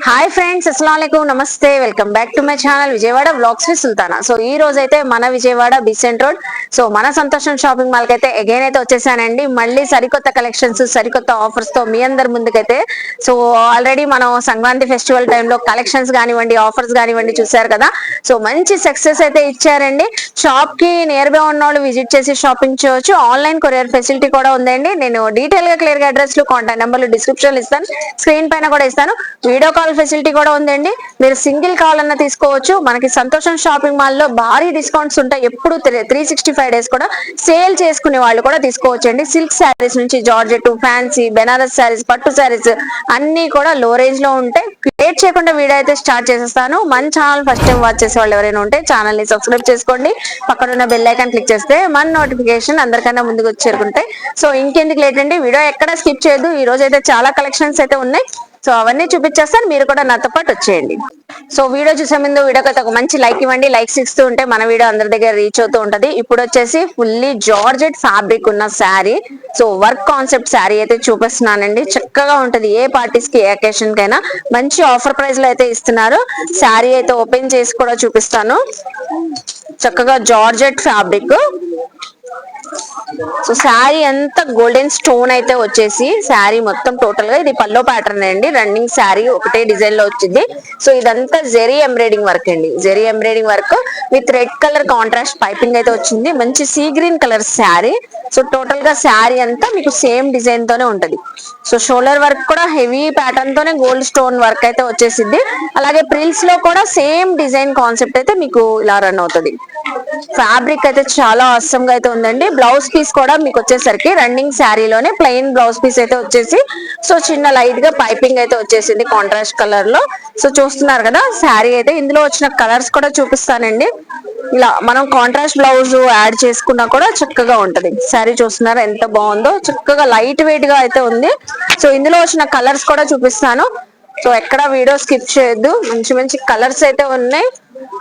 Hi friends, అస్సలాముఅలైకుం, నమస్తే. Welcome back to my channel Vijayawada vlogs with Sultana. So ఈ రోజు అయితే మన విజయవాడ బిసెంట్ రోడ్, సో మన సంతోషం షాపింగ్ మాల్ కి అయితే అగైన్ అయితే వచ్చేసానండి. మళ్ళీ సరికొత్త కలెక్షన్స్, సరికొత్త ఆఫర్స్ తో మీ అందరి ముందుకైతే. సో ఆల్రెడీ మనం సంక్రాంతి ఫెస్టివల్ టైంలో కలెక్షన్స్ కానివ్వండి, ఆఫర్స్ కానివ్వండి చూసారు కదా. సో మంచి సక్సెస్ అయితే ఇచ్చారండి. షాప్ కి నియర్ బై ఉన్న వాళ్ళు విజిట్ చేసి షాపింగ్ చేయొచ్చు. ఆన్లైన్ కొరియర్ ఫెసిలిటీ కూడా ఉందండి. నేను డీటెయిల్ గా క్లియర్ గా అడ్రస్ లు, కాంటాక్ట్ నెంబర్లు డిస్క్రిప్షన్ ఇస్తాను, స్క్రీన్ పైన కూడా ఇస్తాను. వీడియో కాల్ ఫెసిలిటీ కూడా ఉందండి. మీరు సింగిల్ కాల్ అన్న తీసుకోవచ్చు. మనకి సంతోషం షాపింగ్ మాల్ లో భారీ డిస్కౌంట్స్ ఉంటాయి. ఎప్పుడు 365 డేస్ కూడా సేల్ చేసుకునే వాళ్ళు కూడా తీసుకోవచ్చు అండి. సిల్క్ శారీస్ నుంచి జార్జెట్, ఫ్యాన్సీ, బెనారస్ శారీస్, పట్టు శారీస్ అన్ని కూడా లో రేంజ్ లో ఉంటాయి. లేట్ చేయకుండా వీడియో అయితే స్టార్ట్ చేసేస్తాను. మన ఛానల్ ఫస్ట్ టైం వాచ్ చేసే వాళ్ళు ఎవరైనా ఉంటే ఛానల్ ని సబ్స్క్రైబ్ చేసుకోండి. పక్కన ఉన్న బెల్ ఐకాన్ క్లిక్ చేస్తే మన నోటిఫికేషన్ అందరికన్నా ముందుకు వచ్చి చేరుకుంటాయి. సో ఇంకెందుకు లేట్ అండి, వీడియో ఎక్కడ స్కిప్ చేయొద్దు. ఈ రోజు అయితే చాలా కలెక్షన్స్ అయితే ఉన్నాయి. సో అవన్నీ చూపించేస్తాను, మీరు కూడా నాతో పాటు వచ్చేయండి. సో వీడియో చూసే ముందు వీడియోకి ఒక మంచి లైక్ ఇవ్వండి. లైక్స్ ఇస్తూ ఉంటే మన వీడియో అందరి దగ్గర రీచ్ అవుతూ ఉంటది. ఇప్పుడు వచ్చేసి ఫుల్లీ జార్జెట్ ఫ్యాబ్రిక్ ఉన్న sari, so work concept sari అయితే చూపిస్తున్నానండి. చక్కగా ఉంటది, ఏ పార్టీస్ కి, ఏ అకేషన్ కైనా మంచి ఆఫర్ ప్రైస్ లో అయితే ఇస్తున్నారు. శారీ అయితే ఓపెన్ చేసి కూడా చూపిస్తాను. చక్కగా జార్జెట్ ఫ్యాబ్రిక్. సో శారీ అంతా గోల్డెన్ స్టోన్ అయితే వచ్చేసి శారీ మొత్తం టోటల్ గా ఇది పల్లో ప్యాటర్న్ అండి. రన్నింగ్ శారీ ఒకటే డిజైన్ లో వచ్చింది. సో ఇదంతా జెరీ ఎంబ్రాయిడింగ్ వర్క్ అండి. Zari embroidering work with red colour contrast piping అయితే వచ్చింది. మంచి sea green colour sari. So total గా శారీ అంతా మీకు సేమ్ డిజైన్ తోనే ఉంటది. సో షోల్డర్ వర్క్ కూడా హెవీ ప్యాటర్న్ తోనే గోల్డ్ స్టోన్ వర్క్ అయితే వచ్చేసింది. అలాగే ప్రిల్స్ లో కూడా సేమ్ డిజైన్ కాన్సెప్ట్ అయితే మీకు ఇలా రన్ అవుతుంది. ఫ్యాబ్రిక్ అయితే చాలా అవసరం గా అయితే ఉందండి. బ్లౌజ్ పీస్ కూడా మీకు వచ్చేసరికి రన్నింగ్ శారీలోనే ప్లెయిన్ బ్లౌజ్ పీస్ అయితే వచ్చేసి, సో చిన్న లైట్ గా పైపింగ్ అయితే వచ్చేసింది కాంట్రాస్ట్ కలర్ లో. సో చూస్తున్నారు కదా శారీ అయితే. ఇందులో వచ్చిన కలర్స్ కూడా చూపిస్తానండి. ఇలా మనం కాంట్రాస్ట్ బ్లౌజ్ యాడ్ చేసుకున్నా కూడా చక్కగా ఉంటది. శారీ చూస్తున్నారా ఎంత బాగుందో, చక్కగా లైట్ వెయిట్ గా అయితే ఉంది. సో ఇందులో వచ్చిన కలర్స్ కూడా చూపిస్తాను. సో ఎక్కడ వీడియో స్కిప్ చేయొద్దు. మంచి మంచి కలర్స్ అయితే ఉన్నాయి.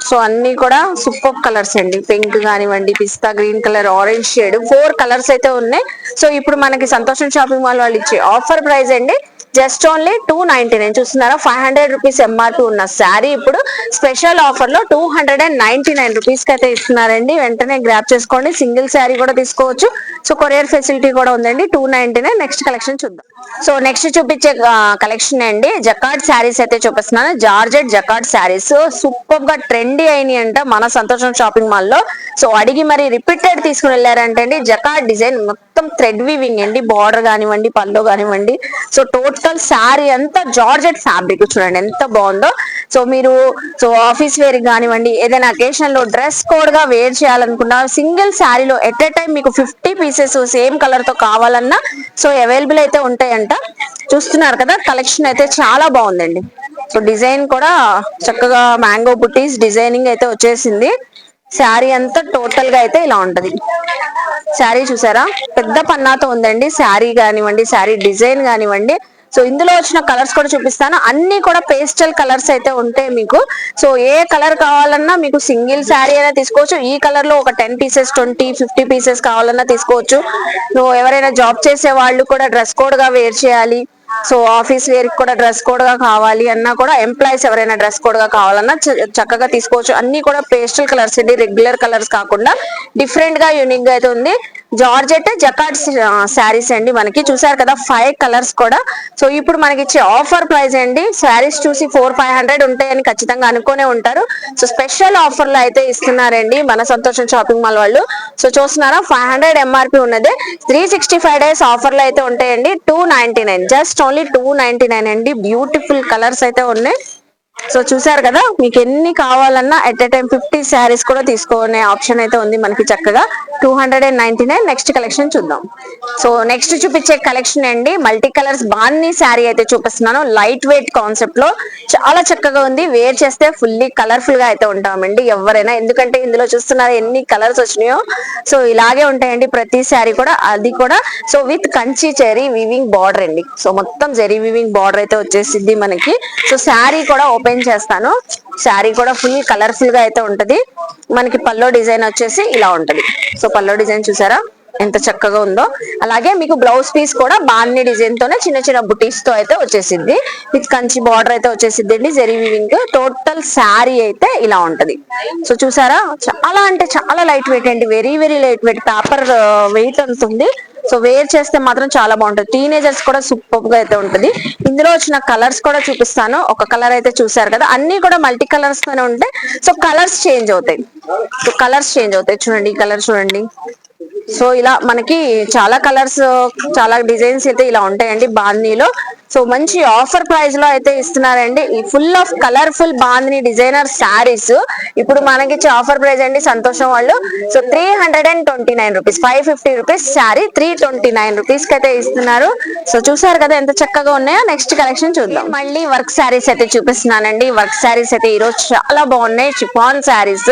సో అన్ని కూడా సూపర్ కలర్స్ అండి. పింక్ కానివ్వండి, pista green colour, orange shade, 4 colours అయితే ఉన్నాయి. సో ఇప్పుడు మనకి సంతోషం షాపింగ్ మాల్ వాళ్ళు ఇచ్చే ఆఫర్ ప్రైస్ అండి జస్ట్ ఓన్లీ 299. చూస్తున్నారా, 500 రూపీస్ ఎంఆర్పీ ఉన్న శారీ ఇప్పుడు స్పెషల్ ఆఫర్ లో 299 రూపీస్ కి అయితే ఇస్తున్నారండి. వెంటనే గ్రాప్ చేసుకోండి. సింగిల్ శారీ కూడా తీసుకోవచ్చు. సో కొరియర్ ఫెసిలిటీ కూడా ఉందండి. 299. నెక్స్ట్ కలెక్షన్ చూద్దాం. సో నెక్స్ట్ చూపించే కలెక్షన్ అండి జకార్డ్ శారీస్ అయితే చూపిస్తున్నాను. జార్జెట్ జకార్డ్ శారీస్ సూపర్ గా ట్రెండీ అయినాయి అంట మన సంతోషం షాపింగ్ మాల్ లో. సో అడిగి మరి రిపీటెడ్ తీసుకుని వెళ్ళారంటే అండి. జకార్డ్ డిజైన్ మొత్తం థ్రెడ్ వీవింగ్ అండి. బార్డర్ కానివ్వండి, పల్లో కానివ్వండి. సో టోటల్ శారీ అంతా జార్జెట్ ఫ్యాబ్రిక్ చూడండి ఎంత బాగుందో. సో మీరు ఆఫీస్ వేర్ కానివ్వండి, ఏదైనా అకేషన్ లో డ్రెస్ కోడ్ గా వేర్ చేయాలనుకున్నా సింగిల్ శారీలో ఎట్ ఏ టైం మీకు 50 పీసెస్ సేమ్ కలర్ తో కావాలన్నా సో అవైలబుల్ అయితే ఉంటాయంట. చూస్తున్నారు కదా కలెక్షన్ అయితే చాలా బాగుందండి. సో డిజైన్ కూడా చక్కగా మ్యాంగో బుటీస్ డిజైనింగ్ అయితే వచ్చేసింది. శారీ అంతా టోటల్ గా అయితే ఇలా ఉంటది. శారీ చూసారా పెద్ద పన్నాతో ఉందండి. శారీ కానివ్వండి, శారీ డిజైన్ కానివ్వండి. సో ఇందులో వచ్చిన కలర్స్ కూడా చూపిస్తాను. అన్ని కూడా పేస్టల్ కలర్స్ అయితే ఉంటాయి మీకు. సో ఏ కలర్ కావాలన్నా మీకు సింగిల్ శారీ అయినా తీసుకోవచ్చు. ఈ కలర్ లో ఒక 10 పీసెస్, 20, 50 పీసెస్ కావాలన్నా తీసుకోవచ్చు. సో ఎవరైనా జాబ్ చేసే వాళ్ళు కూడా డ్రెస్ కోడ్ గా వేర్ చేయాలి, సో ఆఫీస్ వేర్ కూడా డ్రెస్ కోడ్ గా కావాలి అన్నా కూడా, ఎంప్లాయీస్ ఎవరైనా డ్రెస్ కోడ్ గా కావాలన్నా చక్కగా తీసుకోవచ్చు. అన్ని కూడా పేస్టల్ కలర్స్ అండి, రెగ్యులర్ కలర్స్ కాకుండా డిఫరెంట్ గా యూనిక్ గా అయితే ఉంది. జార్జెట్ జకార్డ్ శారీస్ అండి. మనకి చూసారు కదా 5 కలర్స్ కూడా. సో ఇప్పుడు మనకి ఇచ్చే ఆఫర్ ప్రైస్ అండి. శారీస్ చూసి 400-500 ఉంటాయని ఖచ్చితంగా అనుకునే ఉంటారు. సో స్పెషల్ ఆఫర్ లో అయితే ఇస్తున్నారండి మన సంతోషం షాపింగ్ మాల్ వాళ్ళు. సో చూస్తున్నారా 500 ఎంఆర్పీ ఉన్నది. 365 డేస్ ఆఫర్ లో అయితే ఉంటాయండి. 299, జస్ట్ ఓన్లీ 299 అండి. బ్యూటిఫుల్ కలర్స్ అయితే ఉన్నాయి. సో చూసారు కదా, మీకు ఎన్ని కావాలన్నా ఎట్ ఏ టైం 50 శారీస్ కూడా తీసుకునే ఆప్షన్ అయితే ఉంది మనకి. చక్కగా 299. నెక్స్ట్ కలెక్షన్ చూద్దాం. సో నెక్స్ట్ చూపించే కలెక్షన్ అండి మల్టీ కలర్స్ బాన్ని శారీ అయితే చూపిస్తున్నాను. లైట్ వెయిట్ కాన్సెప్ట్ లో చాలా చక్కగా ఉంది. వేర్ చేస్తే ఫుల్లీ కలర్ఫుల్ గా అయితే ఉంటామండి ఎవరైనా. ఎందుకంటే ఇందులో చూస్తున్నారు ఎన్ని కలర్స్ వచ్చినాయో. సో ఇలాగే ఉంటాయండి ప్రతి శారీ కూడా. అది కూడా so with Kanchi cherry weaving border అండి. సో మొత్తం జెరీ వీవింగ్ బార్డర్ అయితే వచ్చేసింది మనకి. సో శారీ కూడా ఓపెన్ చేస్తాను. శారీ కూడా ఫుల్ కలర్ఫుల్ గా అయితే ఉంటది మనకి. పల్లో డిజైన్ వచ్చేసి ఇలా ఉంటది. సో పల్లో డిజైన్ చూసారా ఎంత చక్కగా ఉందో. అలాగే మీకు బ్లౌజ్ పీస్ కూడా బాన్ని డిజైన్ తోనే చిన్న చిన్న బుటీస్ తో అయితే వచ్చేసిద్ది. విత్ కంచి బార్డర్ అయితే వచ్చేసిద్ది అండి, జెరీ వీవింగ్. టోటల్ శారీ అయితే ఇలా ఉంటది. సో చూసారా, చాలా అంటే చాలా లైట్ వెయిట్ అండి, very very light weight. Paper weight ఉంటుంది. సో వేర్ చేస్తే మాత్రం చాలా బాగుంటుంది. టీనేజర్స్ కూడా సూపర్ గా అయితే ఉంటుంది. ఇందులో వచ్చిన కలర్స్ కూడా చూపిస్తాను. ఒక కలర్ అయితే చూసారు కదా, అన్ని కూడా మల్టీ కలర్స్ తోనే ఉంటాయి. సో కలర్స్ చేంజ్ అవుతాయి. సో కలర్స్ చేంజ్ అవుతాయి. చూడండి ఈ కలర్ చూడండి. సో ఇలా మనకి చాలా కలర్స్, చాలా డిజైన్స్ అయితే ఇలా ఉంటాయండి బాందీలో. సో మంచి ఆఫర్ ప్రైస్ లో అయితే ఇస్తున్నారండి. ఈ full of colourful bandhani designer saris ఇప్పుడు మనకి ఇచ్చే ఆఫర్ ప్రైస్ అండి సంతోషం వాళ్ళు. So 329 rupees, 550 rupees sari 329 rupees కి అయితే ఇస్తున్నారు. సో చూసారు కదా ఎంత చక్కగా ఉన్నాయో. నెక్స్ట్ కలెక్షన్ చూద్దాం. మళ్ళీ వర్క్ శారీస్ అయితే చూపిస్తున్నానండి. వర్క్ శారీస్ అయితే ఈ రోజు చాలా బాగున్నాయి. షిఫాన్ శారీస్,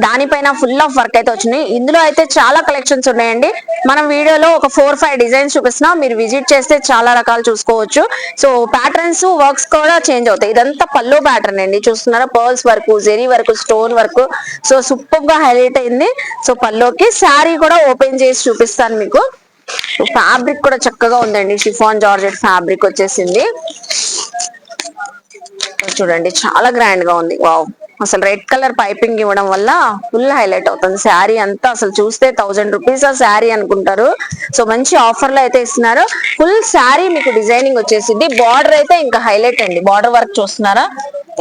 దానిపైన ఫుల్ ఆఫ్ వర్క్ అయితే వచ్చినాయి. ఇందులో అయితే చాలా కలెక్షన్స్ ఉన్నాయండి. మనం వీడియోలో ఒక 4-5 డిజైన్స్ చూపిస్తున్నాం, మీరు విజిట్ చేస్తే చాలా రకాలు చూసుకోవచ్చు. సో ప్యాటర్న్స్ వర్క్స్ కూడా చేంజ్ అవుతాయి. ఇదంతా పల్లో ప్యాటర్న్ అండి, చూస్తున్నారా, pearls work, zari work, stone work. So super గా హైలైట్ అయింది. సో పల్లోకి శారీ కూడా ఓపెన్ చేసి చూపిస్తాను మీకు. ఫ్యాబ్రిక్ కూడా చక్కగా ఉందండి, షిఫాన్ జార్జెట్ ఫ్యాబ్రిక్ వచ్చేసింది. చూడండి చాలా గ్రాండ్ గా ఉంది. వావ్, అసలు రెడ్ కలర్ పైపింగ్ ఇవ్వడం వల్ల ఫుల్ హైలైట్ అవుతుంది శారీ అంతా. అసలు చూస్తే 1000 రూపీస్ ఆ శారీ అనుకుంటారు. సో మంచి ఆఫర్ లో అయితే ఇస్తున్నారు. ఫుల్ శారీ మీకు డిజైనింగ్ వచ్చేసింది. బార్డర్ అయితే ఇంకా హైలైట్ అండి. బార్డర్ వర్క్ చూస్తున్నారా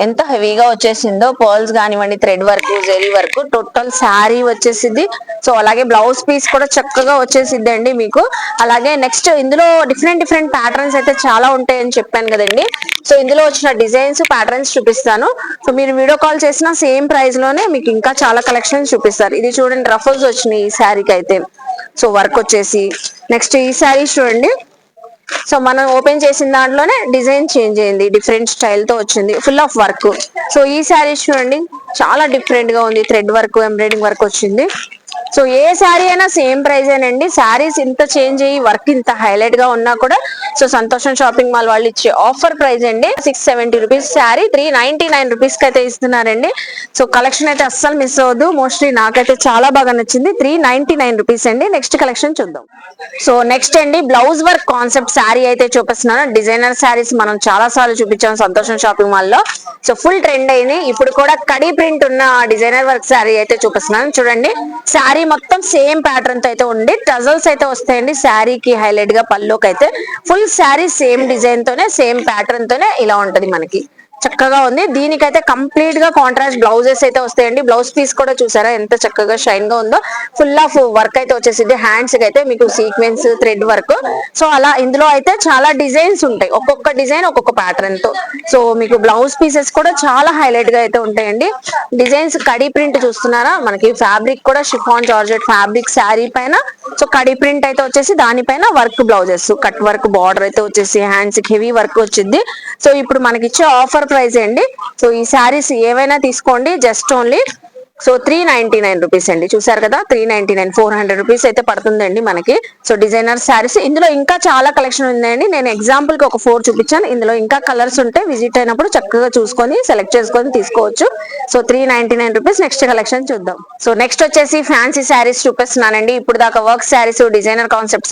ఎంత హెవీగా వచ్చేసిందో. పర్ల్స్ కానివ్వండి, thread work, zari work, total sari వచ్చేసింది. సో అలాగే బ్లౌజ్ పీస్ కూడా చక్కగా వచ్చేసిద్ది అండి మీకు. అలాగే నెక్స్ట్ ఇందులో డిఫరెంట్ డిఫరెంట్ ప్యాటర్న్స్ అయితే చాలా ఉంటాయని చెప్పాను కదండి. సో ఇందులో వచ్చిన డిజైన్స్, ప్యాటర్న్స్ చూపిస్తాను. సో మీరు వీడియో కాల్ చేసిన సేమ్ ప్రైస్ లోనే మీకు ఇంకా చాలా కలెక్షన్స్ చూపిస్తారు. ఇది చూడండి, రఫల్స్ వచ్చినాయి ఈ శారీకి అయితే. సో వర్క్ వచ్చేసి నెక్స్ట్ ఈ శారీ చూడండి. సో మనం ఓపెన్ చేసిన దాంట్లోనే డిజైన్ చేంజ్ అయింది, డిఫరెంట్ స్టైల్ తో వచ్చింది, ఫుల్ ఆఫ్ వర్క్. సో ఈ శారీస్ చూడండి చాలా డిఫరెంట్ గా ఉంది, థ్రెడ్ వర్క్, ఎంబ్రాయిడింగ్ వర్క్ వచ్చింది. సో ఏ శారీ అయినా సేమ్ ప్రైస్ ఏనండి. శారీస్ ఇంత చేంజ్ అయ్యి వర్క్ ఇంత హైలైట్ గా ఉన్నా కూడా సో సంతోషం షాపింగ్ మాల్ వాళ్ళు ఇచ్చే ఆఫర్ ప్రైస్ అండి 670 రూపీస్ శారీ 399 రూపీస్ కి అయితే ఇస్తున్నారండి. సో కలెక్షన్ అయితే అస్సలు మిస్ అవ్వద్దు. మోస్ట్లీ నాకైతే చాలా బాగా నచ్చింది. 399 రూపీస్ అండి. నెక్స్ట్ కలెక్షన్ చూద్దాం. సో నెక్స్ట్ అండి బ్లౌజ్ వర్క్ కాన్సెప్ట్ శారీ అయితే చూపిస్తున్నాను. డిజైనర్ శారీస్ మనం చాలా సార్లు చూపించాం సంతోషం షాపింగ్ మాల్ లో. సో ఫుల్ ట్రెండ్ అయింది. ఇప్పుడు కూడా కడీ ప్రింట్ ఉన్న డిజైనర్ వర్క్ శారీ అయితే చూపిస్తున్నాను. చూడండి శారీ మొత్తం సేమ్ ప్యాటర్న్ తో అయితే ఉండి టజల్స్ అయితే వస్తాయండి శారీకి హైలైట్ గా. పల్లోకి అయితే ఫుల్ శారీ సేమ్ డిజైన్ తోనే, సేమ్ ప్యాటర్న్ తోనే ఇలా ఉంటది మనకి. చక్కగా ఉంది. దీనికైతే కంప్లీట్ గా కాంట్రాస్ట్ బ్లౌజెస్ అయితే వస్తాయండి. బ్లౌజ్ పీస్ కూడా చూసారా ఎంత చక్కగా షైన్ గా ఉందో. ఫుల్ ఆఫ్ వర్క్ అయితే వచ్చేసింది. హ్యాండ్స్ కి అయితే మీకు సీక్వెన్స్, థ్రెడ్ వర్క్. సో అలా ఇందులో అయితే చాలా డిజైన్స్ ఉంటాయి, ఒక్కొక్క డిజైన్ ఒక్కొక్క ప్యాటర్న్ తో. సో మీకు బ్లౌజ్ పీసెస్ కూడా చాలా హైలైట్ గా అయితే ఉంటాయండి. డిజైన్స్ కడీ ప్రింట్ చూస్తున్నారా, మనకి ఫ్యాబ్రిక్ కూడా షిఫాన్ జార్జెట్ ఫ్యాబ్రిక్ శారీ పైన. సో కడీ ప్రింట్ అయితే వచ్చేసి దానిపైన work blouses, cut work border అయితే వచ్చేసి హ్యాండ్స్ కి హెవీ వర్క్ వచ్చింది. సో ఇప్పుడు మనకి ఇచ్చే ఆఫర్ ప్రైస్ అండి. సో ఈ శారీస్ ఏవైనా తీసుకోండి, జస్ట్ ఓన్లీ సో 399 రూపీస్ అండి. చూసారు కదా 399, 400 రూపీస్ అయితే పడుతుందండి మనకి. సో డిజైనర్ శారీస్ ఇందులో ఇంకా చాలా కలెక్షన్ ఉందండి. నేను ఎగ్జాంపుల్ కి ఒక 4 చూపించాను. ఇందులో ఇంకా కలర్స్ ఉంటే విజిట్ అయినప్పుడు చక్కగా చూసుకొని సెలెక్ట్ చేసుకొని తీసుకోవచ్చు. So 399 rupees. నెక్స్ట్ కలెక్షన్ చూద్దాం. సో నెక్స్ట్ వచ్చేసి ఫ్యాన్సీ శారీస్ చూపిస్తున్నానండి. ఇప్పుడు దాకా work saris, designer concept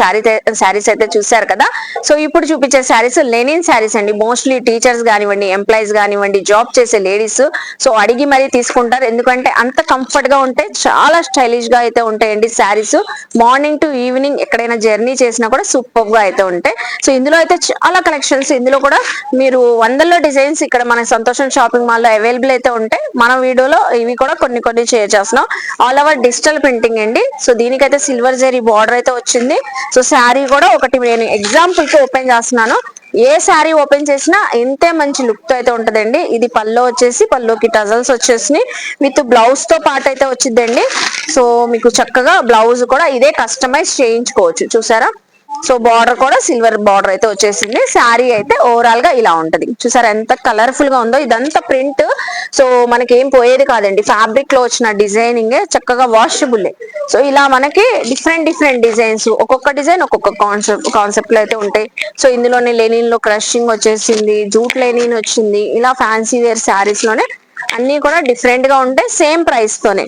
saris అయితే చూసారు కదా. సో ఇప్పుడు చూపించే శారీస్ లెనిన్ శారీస్ అండి. మోస్ట్లీ టీచర్స్ కానివ్వండి, ఎంప్లాయీస్ కానివ్వండి, జాబ్ చేసే లేడీస్ సో అడిగి మరీ తీసుకుంటారు. ఎందుకంటే అంత కంఫర్ట్ గా ఉంటాయి, చాలా స్టైలిష్ గా అయితే ఉంటాయండి శారీస్. మార్నింగ్ టు ఈవినింగ్ ఎక్కడైనా జర్నీ చేసినా కూడా సూపర్ గా అయితే ఉంటాయి. సో ఇందులో అయితే చాలా కలెక్షన్స్, ఇందులో కూడా మీరు వందల్లో డిజైన్స్ ఇక్కడ మన సంతోషం షాపింగ్ మాల్ లో అవైలబుల్ అయితే ఉంటాయి. మన వీడియోలో ఇవి కూడా కొన్ని కొన్ని షేర్ చేస్తున్నాం. ఆల్ ఓవర్ డిజిటల్ ప్రింటింగ్ అండి. సో దీనికైతే సిల్వర్ జరీ బార్డర్ అయితే వచ్చింది. సో శారీ కూడా ఒకటి నేను ఎగ్జాంపుల్ కి ఓపెన్ చేస్తున్నాను. ఏ శారీ ఓపెన్ చేసినా ఇంతే మంచి లుక్ తో అయితే ఉంటదండి. ఇది పల్లో వచ్చేసి, పల్లోకి టజల్స్ వచ్చేసి విత్ బ్లౌజ్ తో పాటు అయితే వచ్చిందండి. సో మీకు చక్కగా బ్లౌజ్ కూడా ఇదే కస్టమైజ్ చేయించుకోవచ్చు. చూసారా, సో బార్డర్ కూడా సిల్వర్ బార్డర్ అయితే వచ్చేసింది. శారీ అయితే ఓవరాల్ గా ఇలా ఉంటది. చూసారా ఎంత కలర్ఫుల్ గా ఉందో. ఇదంతా ప్రింట్, సో మనకి ఏం పోయేది కాదండి. ఫ్యాబ్రిక్ లో వచ్చిన డిజైనింగ్ చక్కగా వాషబుల్. సో ఇలా మనకి డిఫరెంట్ డిఫరెంట్ డిజైన్స్, ఒక్కొక్క డిజైన్ ఒక్కొక్క కాన్సెప్ట్ లో అయితే ఉంటాయి. సో ఇందులోనే లెనిన్ లో క్రషింగ్ వచ్చేసింది, జూట్ లెనిన్ వచ్చింది. ఇలా ఫ్యాన్సీ వేర్ శారీస్ లోనే అన్ని కూడా డిఫరెంట్ గా ఉంటాయి, సేమ్ ప్రైస్ తోనే.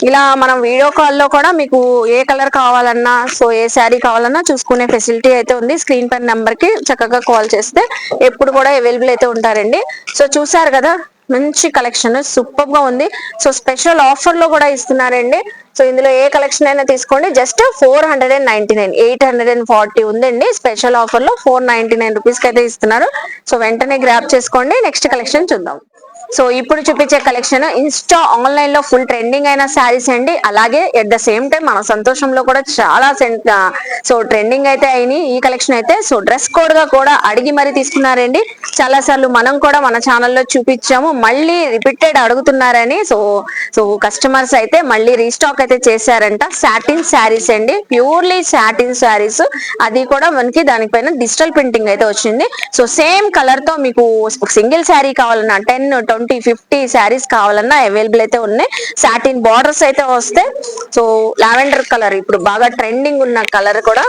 ఇలా మనం వీడియో కాల్లో కూడా మీకు ఏ కలర్ కావాలన్నా, సో ఏ శారీ కావాలన్నా చూసుకునే ఫెసిలిటీ అయితే ఉంది. స్క్రీన్ పైన నెంబర్ కి చక్కగా కాల్ చేస్తే ఎప్పుడు కూడా అవైలబుల్ అయితే ఉంటారండి. సో చూసారు కదా, మంచి కలెక్షన్ సూపర్ గా ఉంది. సో స్పెషల్ ఆఫర్ లో కూడా ఇస్తున్నారండి. సో ఇందులో ఏ కలెక్షన్ అయినా తీసుకోండి, జస్ట్ 499, 840 ఉందండి. స్పెషల్ ఆఫర్ లో 499 రూపీస్ కి అయితే ఇస్తున్నారు. సో వెంటనే గ్రాప్ చేసుకోండి. నెక్స్ట్ కలెక్షన్ చూద్దాం. సో ఇప్పుడు చూపించే కలెక్షన్ ఇన్స్టా ఆన్లైన్ లో ఫుల్ ట్రెండింగ్ అయిన శారీస్ అండి. అలాగే ఎట్ ద సేమ్ టైం మన సంతోషంలో కూడా చాలా సో ట్రెండింగ్ అయితే అయినాయి ఈ కలెక్షన్ అయితే. సో డ్రెస్ కోడ్ గా కూడా అడిగి మరి తీసుకున్నారండి. చాలా సార్లు మనం కూడా మన ఛానల్లో చూపించాము, మళ్ళీ రిపీటెడ్ అడుగుతున్నారని. సో సో కస్టమర్స్ అయితే మళ్ళీ రీస్టాక్ అయితే చేశారంట. సాటిన్ శారీస్ అండి, ప్యూర్లీ సాటిన్ శారీస్, అది కూడా మనకి దానిపైన డిజిటల్ ప్రింటింగ్ అయితే వచ్చింది. సో సేమ్ కలర్ తో మీకు సింగిల్ శారీ కావాలన్నా 10, 20, 50 శారీస్ కావాలన్నా అవైలబుల్ అయితే ఉన్నాయి. సాటిన్ బార్డర్స్ అయితే వస్తాయి. సో లావెండర్ కలర్ ఇప్పుడు బాగా ట్రెండింగ్ ఉన్న కలర్ కూడా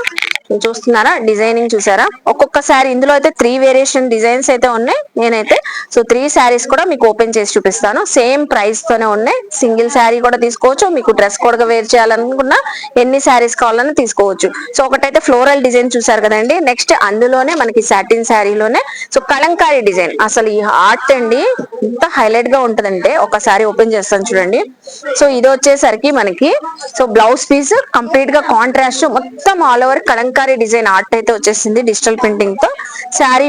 చూస్తున్నారా, డిజైనింగ్ చూసారా. ఒక్కొక్క శారీ ఇందులో అయితే 3 వేరియేషన్ డిజైన్స్ అయితే ఉన్నాయి. నేనైతే సో 3 శారీస్ కూడా మీకు ఓపెన్ చేసి చూపిస్తాను. సేమ్ ప్రైస్ తోనే ఉన్నాయి. సింగిల్ శారీ కూడా తీసుకోవచ్చు, మీకు డ్రెస్ కోడ్ గా వేర్ చేయాలనుకున్నా ఎన్ని శారీస్ కావాలన్నా తీసుకోవచ్చు. సో ఒకటైతే ఫ్లోరల్ డిజైన్ చూసారు కదండి. నెక్స్ట్ అందులోనే మనకి సాటిన్ శారీలోనే సో కలంకారీ డిజైన్, అసలు ఈ ఆర్ట్ అండి ఎంత హైలైట్ గా ఉంటదంటే ఒకసారి ఓపెన్ చేస్తాను చూడండి. సో ఇది వచ్చేసరికి మనకి సో బ్లౌజ్ పీస్ కంప్లీట్ గా కాంట్రాస్ట్ మొత్తం all over Kalamkari design art అయితే వచ్చేసింది డిజిటల్ ప్రింటింగ్ తో. శారీ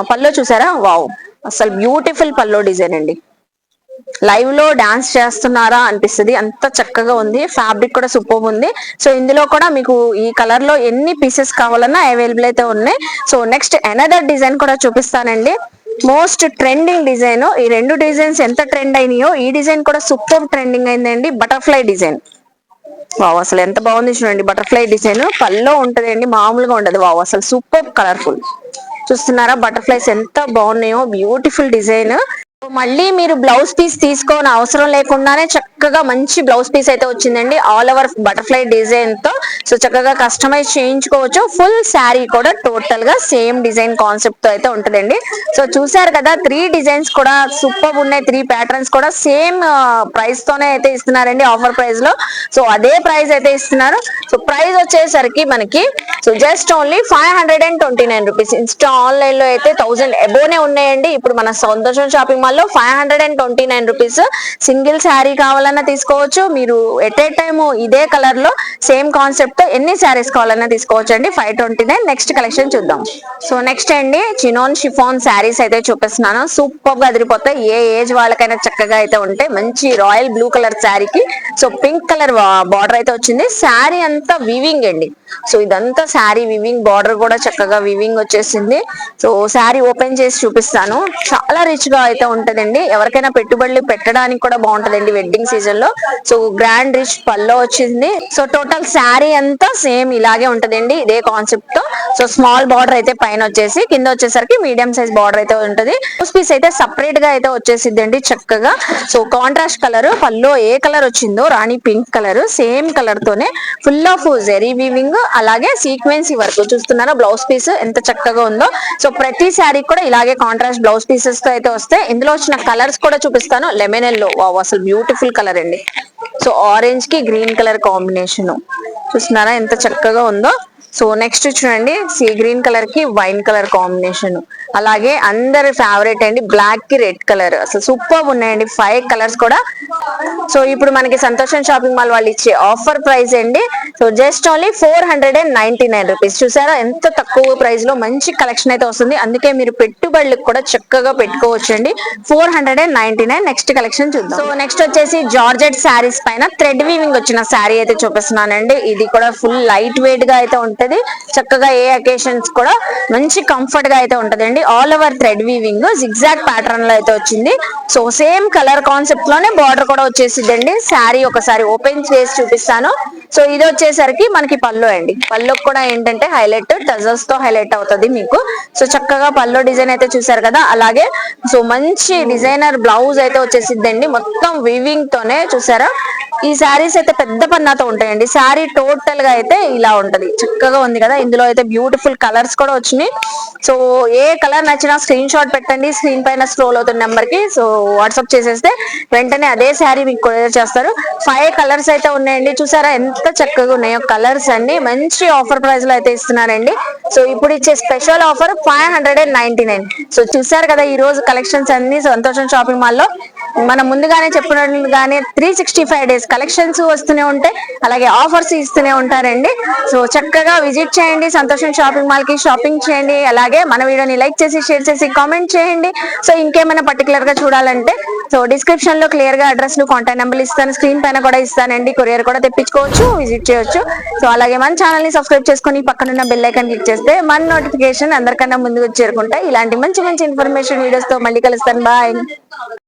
పల్లో చూసారా, వావ్ అసలు బ్యూటిఫుల్ పల్లో డిజైన్ అండి. లైవ్ లో డాన్స్ చేస్తున్నారా అనిపిస్తుంది, అంత చక్కగా ఉంది. ఫ్యాబ్రిక్ కూడా సూపర్ ఉంది. సో ఇందులో కూడా మీకు ఈ కలర్ లో ఎన్ని పీసెస్ కావాలన్నా అవైలబుల్ అయితే ఉన్నాయి. సో నెక్స్ట్ అనదర్ డిజైన్ కూడా చూపిస్తానండి. Most trending design. ఈ 2 డిజైన్స్ ఎంత ట్రెండ్ అయినాయో ఈ డిజైన్ కూడా సూపర్ ట్రెండింగ్ అయిందండి. బటర్ఫ్లై డిజైన్, వావ్ అసలు ఎంత బాగుంది చూడండి. బటర్ఫ్లై డిజైన్ పల్లో ఉంటదండి, మామూలుగా ఉండదు. వావ్ అసలు సూపర్ కలర్ఫుల్. చూస్తున్నారా బటర్ఫ్లైస్ ఎంత బాగున్నాయో, బ్యూటిఫుల్ డిజైన్. మళ్ళీ మీరు బ్లౌజ్ పీస్ తీసుకోని అవసరం లేకుండానే చక్కగా మంచి బ్లౌజ్ పీస్ అయితే వచ్చిందండి, ఆల్ ఓవర్ బటర్ఫ్లై డిజైన్ తో. సో చక్కగా కస్టమైజ్ చేయించుకోవచ్చు. ఫుల్ శారీ కూడా టోటల్ గా సేమ్ డిజైన్ కాన్సెప్ట్ తో అయితే ఉంటదండి. సో చూసారు కదా, 3 డిజైన్స్ కూడా సూపర్ ఉన్నాయి. 3 ప్యాటర్న్స్ కూడా సేమ్ ప్రైస్ తోనే అయితే ఇస్తున్నారండి, ఆఫర్ ప్రైస్ లో. సో అదే ప్రైస్ అయితే ఇస్తున్నారు. సో ప్రైస్ వచ్చేసరికి మనకి so just only 529 rupees. Insta online లో అయితే 1000 అబోనే ఉన్నాయండి. ఇప్పుడు మన సంతోషం షాపింగ్ మాల్ లో 529 రూపీస్. సింగిల్ శారీ కావాలన్నా తీసుకోవచ్చు. మీరు ఎట్ ఏ టైమ్ ఇదే కలర్ లో సేమ్ కాన్సెప్ట్ తో ఎన్ని శారీస్ కావాలన్నా తీసుకోవచ్చు అండి. 529. నెక్స్ట్ కలెక్షన్ చూద్దాం. సో నెక్స్ట్ అండి చినోన్ షిఫాన్ శారీస్ అయితే చూపిస్తున్నాను. సూపర్ గా అదిరిపోతాయి. ఏ ఏజ్ వాళ్ళకైనా చక్కగా అయితే ఉంటాయి. మంచి రాయల్ బ్లూ కలర్ శారీకి సో పింక్ కలర్ బార్డర్ అయితే వచ్చింది. శారీ అంతా వివింగ్ అండి. సో ఇదంతా శారీ వివింగ్, బార్డర్ కూడా చక్కగా వివింగ్ వచ్చేసింది. సో శారీ ఓపెన్ చేసి చూపిస్తాను. చాలా రిచ్ గా అయితే ఉంటదండి. ఎవరికైనా పెట్టుబడులు పెట్టడానికి కూడా బాగుంటదండి వెడ్డింగ్ సీజన్ లో. సో గ్రాండ్ రిచ్ పల్లో వచ్చింది. సో టోటల్ శారీ అంతా సేమ్ ఇలాగే ఉంటదండి, ఇదే కాన్సెప్ట్ తో. సో స్మాల్ బార్డర్ అయితే పైన వచ్చేసి, కింద వచ్చేసరికి మీడియం సైజ్ బార్డర్ అయితే ఉంటది. బ్లౌజ్ పీస్ అయితే సపరేట్ గా అయితే వచ్చేసిద్దండి చక్కగా. సో కాంట్రాస్ట్ కలర్ పల్లో ఏ కలర్ వచ్చిందో రాణి పింక్ కలర్, సేమ్ కలర్ తోనే ఫుల్ ఆఫ్ జెరీ వీవింగ్, అలాగే సీక్వెన్సీ వర్క్. చూస్తున్నారా బ్లౌజ్ పీస్ ఎంత చక్కగా ఉందో. సో ప్రతి శారీ కూడా ఇలాగే కాంట్రాస్ట్ బ్లౌజ్ పీసెస్ తో అయితే వస్తాయి. ఇందులో వచ్చిన కలర్స్ కూడా చూపిస్తాను. లెమన్ ఎల్లో, వావ్ అసలు బ్యూటిఫుల్ కలర్ అండి. సో ఆరెంజ్ కి గ్రీన్ కలర్ కాంబినేషన్ చూస్తున్నారా ఎంత చక్కగా ఉందో. సో నెక్స్ట్ చూడండి సీ గ్రీన్ కలర్ కి వైన్ కలర్ కాంబినేషన్, అలాగే అందరి ఫేవరెట్ అండి బ్లాక్ కి రెడ్ కలర్. అసలు సూపర్ ఉన్నాయండి 5 కలర్స్ కూడా. సో ఇప్పుడు మనకి సంతోషం షాపింగ్ మాల్ వాళ్ళు ఇచ్చే ఆఫర్ ప్రైస్ అండి. So just only 499 rupees. చూసారా ఎంత తక్కువ ప్రైస్ లో మంచి కలెక్షన్ అయితే వస్తుంది. అందుకే మీరు పెట్టుబడులకు కూడా చక్కగా పెట్టుకోవచ్చు అండి. 499. నెక్స్ట్ కలెక్షన్ చూద్దాం. సో నెక్స్ట్ వచ్చేసి జార్జెట్ శారీస్ పైన థ్రెడ్ వీవింగ్ వచ్చిన శారీ అయితే చూపిస్తున్నానండి. ఇది కూడా ఫుల్ లైట్ వెయిట్ గా అయితే ఉంటది. చక్కగా ఏ అకేషన్స్ కూడా మంచి కంఫర్ట్ గా అయితే ఉంటదండి. All over thread weaving zigzag pattern లో అయితే వచ్చింది. సో సేమ్ కలర్ కాన్సెప్ట్ లోనే బార్డర్ కూడా వచ్చేసిద్దండి. శారీ ఒకసారి ఓపెన్ చేసి చూపిస్తాను. సో ఇది వచ్చేసరికి మనకి పళ్ళు అండి. పళ్ళు కూడా ఏంటంటే హైలైట్ టజల్స్ తో హైలైట్ అవుతుంది మీకు. సో చక్కగా పళ్ళు డిజైన్ అయితే చూసారు కదా, అలాగే సో మంచి డిజైనర్ బ్లౌజ్ అయితే వచ్చేసిద్దండి, మొత్తం వీవింగ్ తోనే. చూసారా ఈ శారీస్ అయితే పెద్ద పన్నాతో ఉంటాయండి. శారీ టోటల్ గా అయితే ఇలా ఉంటది, చక్కగా ఉంది కదా. ఇందులో అయితే బ్యూటిఫుల్ కలర్స్ కూడా వచ్చినాయి. సో ఏ కలర్ నచ్చినా స్క్రీన్ షాట్ పెట్టండి, స్క్రీన్ పైన స్క్రోల్ అవుతున్న నెంబర్ కి సో వాట్సాప్ చేసేస్తే వెంటనే అదే శారీ మీకు కొరియర్ చేస్తారు. 5 కలర్స్ అయితే ఉన్నాయండి. చూసారా ఎంత చక్కగా ఉన్నాయో కలర్స్ అన్ని. మంచి ఆఫర్ ప్రైస్ లో అయితే ఇస్తున్నారండి. సో ఇప్పుడు ఇచ్చే స్పెషల్ ఆఫర్ 599. సో చూసారు కదా ఈ రోజు కలెక్షన్స్ అన్ని సంతోషం షాపింగ్ మాల్ లో. మనం ముందుగానే చెప్పినట్లుగానే 365 డేస్ కలెక్షన్స్ వస్తూనే ఉంటాయి, అలాగే ఆఫర్స్ ఇస్తూనే ఉంటారండి. సో చక్కగా విజిట్ చేయండి సంతోషం షాపింగ్ మాల్ కి, షాపింగ్ చేయండి. అలాగే మన వీడియోని లైక్ చేసి, షేర్ చేసి, కామెంట్ చేయండి. సో ఇంకేమైనా పర్టికులర్ గా చూడాలంటే సో డిస్క్రిప్షన్ లో క్లియర్ గా అడ్రస్ లు, కాంటాక్ట్ నెంబర్లు ఇస్తాను, స్క్రీన్ పైన కూడా ఇస్తానండి. కొరియర్ కూడా తెప్పించుకోవచ్చు, విజిట్ చేయొచ్చు. సో అలాగే మన ఛానల్ ని సబ్స్క్రైబ్ చేసుకుని పక్కనున్న బెల్ ఐకాన్ క్లిక్ చేస్తే మన నోటిఫికేషన్ అందరికన్నా ముందుకు చేరుకుంటాయి. ఇలాంటి మంచి మంచి ఇన్ఫర్మేషన్ వీడియోస్ తో మళ్ళీ కలుస్తాను. బాయ్.